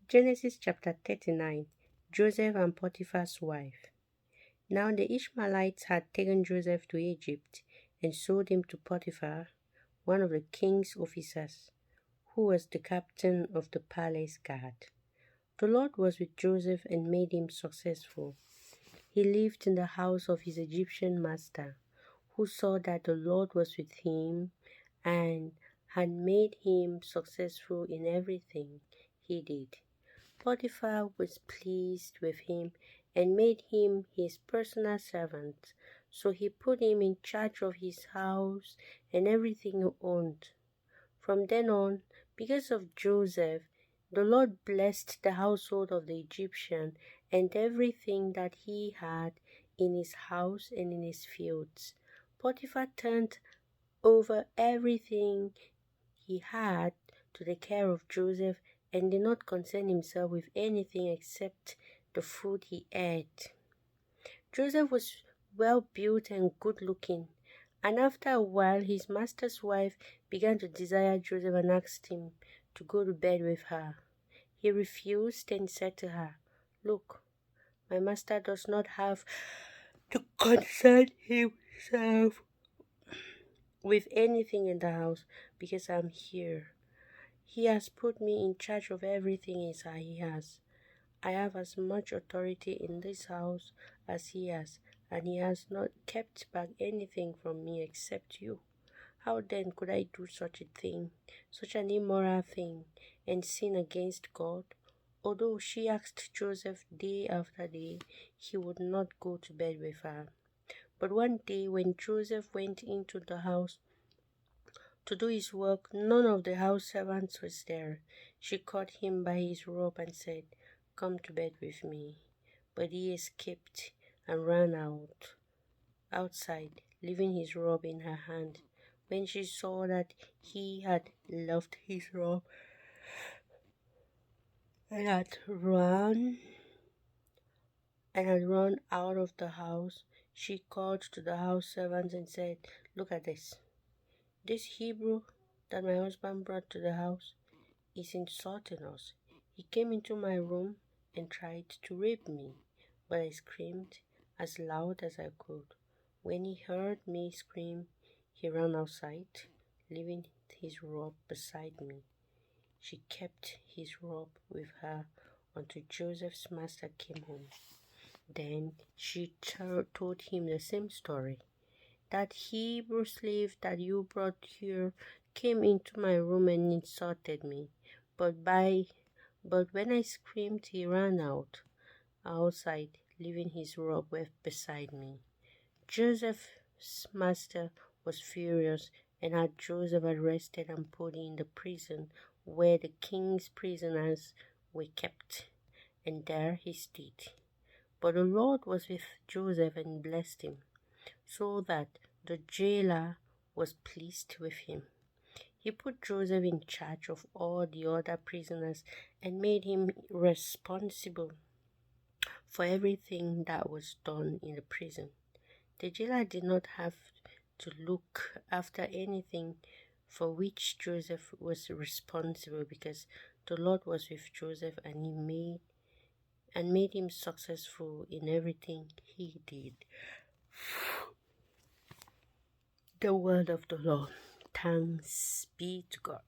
Genesis chapter 39. Joseph and Potiphar's wife. Now the Ishmaelites had taken Joseph to Egypt and sold him to Potiphar, one of the king's officers, who was the captain of the palace guard. The Lord was with Joseph and made him successful. He lived in the house of his Egyptian master, who saw that the Lord was with him and had made him successful in everything he did. Potiphar was pleased with him and made him his personal servant, so he put him in charge of his house and everything he owned. From then on, because of Joseph, the Lord blessed the household of the Egyptian and everything that he had in his house and in his fields. Potiphar turned over everything he had to the care of Joseph and did not concern himself with anything except the food he ate. Joseph was well built and good looking, and after a while his master's wife began to desire Joseph and asked him to go to bed with her. He refused and said to her, "Look, my master does not have to concern himself with anything in the house because I'm here. He has put me in charge of everything he has. I have as much authority in this house as he has, and he has not kept back anything from me except you. How then could I do such a thing, such an immoral thing, and sin against God?" Although she asked Joseph day after day, he would not go to bed with her. But one day when Joseph went into the house to do his work, none of the house servants was there. She caught him by his robe and said, "Come to bed with me." But he escaped and ran outside, leaving his robe in her hand. When she saw that he had left his robe and had run out of the house, she called to the house servants and said, "Look at this. This Hebrew that my husband brought to the house is insulting us. He came into my room and tried to rape me, but I screamed as loud as I could. When he heard me scream, he ran outside, leaving his robe beside me." She kept his robe with her until Joseph's master came home. Then she told him the same story. "That Hebrew slave that you brought here came into my room and insulted me, but when I screamed, he ran outside, leaving his robe beside me." Joseph's master was furious and had Joseph arrested and put in the prison where the king's prisoners were kept, and there he stayed. But the Lord was with Joseph and blessed him, so that the jailer was pleased with him. He put Joseph in charge of all the other prisoners and made him responsible for everything that was done in the prison. The jailer did not have to look after anything for which Joseph was responsible because the Lord was with Joseph and made him successful in everything he did. The word of the Lord. Thanks be to God.